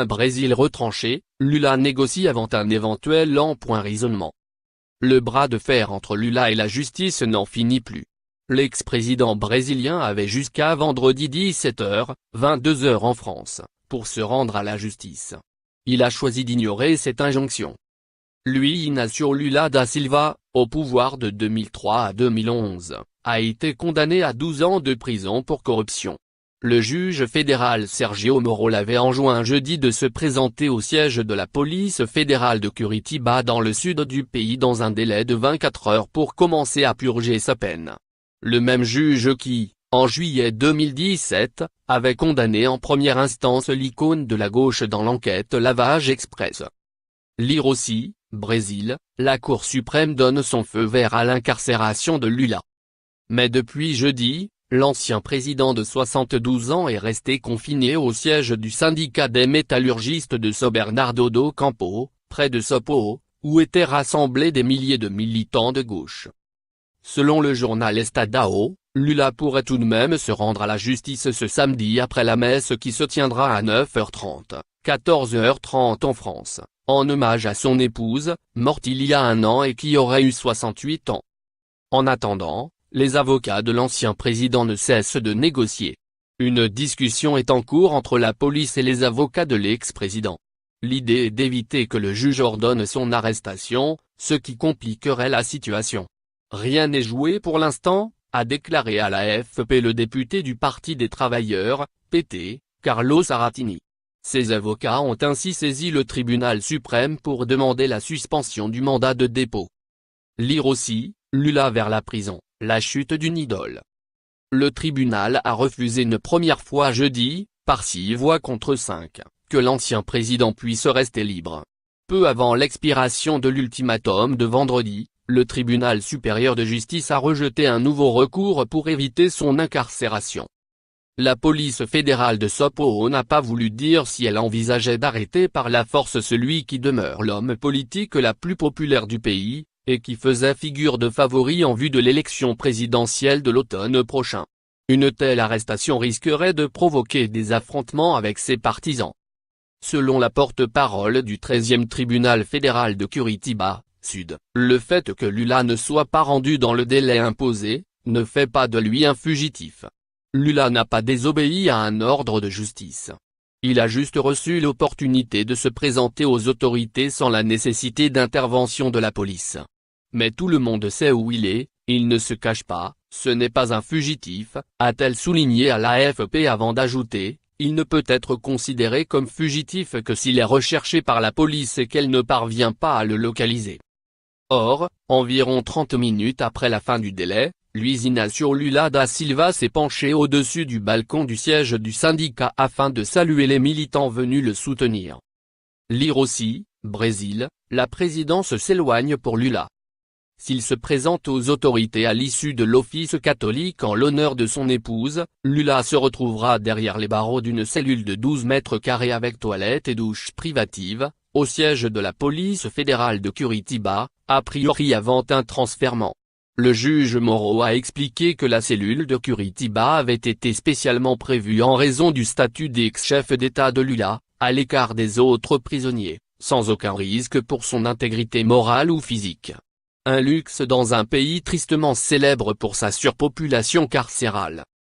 Brésil retranché, Lula négocie avant un éventuel emprisonnement. Le bras de fer entre Lula et la justice n'en finit plus. L'ex-président brésilien avait jusqu'à vendredi 17h, 22h en France, pour se rendre à la justice. Il a choisi d'ignorer cette injonction. Luiz Inácio Lula da Silva, au pouvoir de 2003 à 2011, a été condamné à 12 ans de prison pour corruption. Le juge fédéral Sergio Moro l'avait enjoint jeudi de se présenter au siège de la police fédérale de Curitiba dans le sud du pays dans un délai de 24 heures pour commencer à purger sa peine. Le même juge qui, en juillet 2017, avait condamné en première instance l'icône de la gauche dans l'enquête Lavage Express. Lire aussi, Brésil, la Cour suprême donne son feu vert à l'incarcération de Lula. Mais depuis jeudi, l'ancien président de 72 ans est resté confiné au siège du syndicat des métallurgistes de São Bernardo do Campo, près de São Paulo, où étaient rassemblés des milliers de militants de gauche. Selon le journal Estadão, Lula pourrait tout de même se rendre à la justice ce samedi après la messe qui se tiendra à 9h30, 14h30 en France, en hommage à son épouse, morte il y a un an et qui aurait eu 68 ans. En attendant, les avocats de l'ancien président ne cessent de négocier. Une discussion est en cours entre la police et les avocats de l'ex-président. L'idée est d'éviter que le juge ordonne son arrestation, ce qui compliquerait la situation. Rien n'est joué pour l'instant, a déclaré à l'AFP le député du Parti des travailleurs, PT, Carlos Aratini. Ses avocats ont ainsi saisi le tribunal suprême pour demander la suspension du mandat de dépôt. Lire aussi, Lula vers la prison, la chute d'une idole. Le tribunal a refusé une première fois jeudi, par 6 voix contre 5, que l'ancien président puisse rester libre. Peu avant l'expiration de l'ultimatum de vendredi, le tribunal supérieur de justice a rejeté un nouveau recours pour éviter son incarcération. La police fédérale de São Paulo n'a pas voulu dire si elle envisageait d'arrêter par la force celui qui demeure l'homme politique la plus populaire du pays, et qui faisait figure de favori en vue de l'élection présidentielle de l'automne prochain. Une telle arrestation risquerait de provoquer des affrontements avec ses partisans. Selon la porte-parole du 13e tribunal fédéral de Curitiba, Sud, le fait que Lula ne soit pas rendu dans le délai imposé, ne fait pas de lui un fugitif. Lula n'a pas désobéi à un ordre de justice. Il a juste reçu l'opportunité de se présenter aux autorités sans la nécessité d'intervention de la police. Mais tout le monde sait où il ne se cache pas, ce n'est pas un fugitif, a-t-elle souligné à l'AFP avant d'ajouter, il ne peut être considéré comme fugitif que s'il est recherché par la police et qu'elle ne parvient pas à le localiser. Or, environ 30 minutes après la fin du délai, Luiz Inácio Lula da Silva s'est penché au-dessus du balcon du siège du syndicat afin de saluer les militants venus le soutenir. Lire aussi, Brésil, la présidence s'éloigne pour Lula. S'il se présente aux autorités à l'issue de l'office catholique en l'honneur de son épouse, Lula se retrouvera derrière les barreaux d'une cellule de 12 mètres carrés avec toilette et douche privative, au siège de la police fédérale de Curitiba, a priori avant un transfèrement. Le juge Moro a expliqué que la cellule de Curitiba avait été spécialement prévue en raison du statut d'ex-chef d'État de Lula, à l'écart des autres prisonniers, sans aucun risque pour son intégrité morale ou physique. Un luxe dans un pays tristement célèbre pour sa surpopulation carcérale.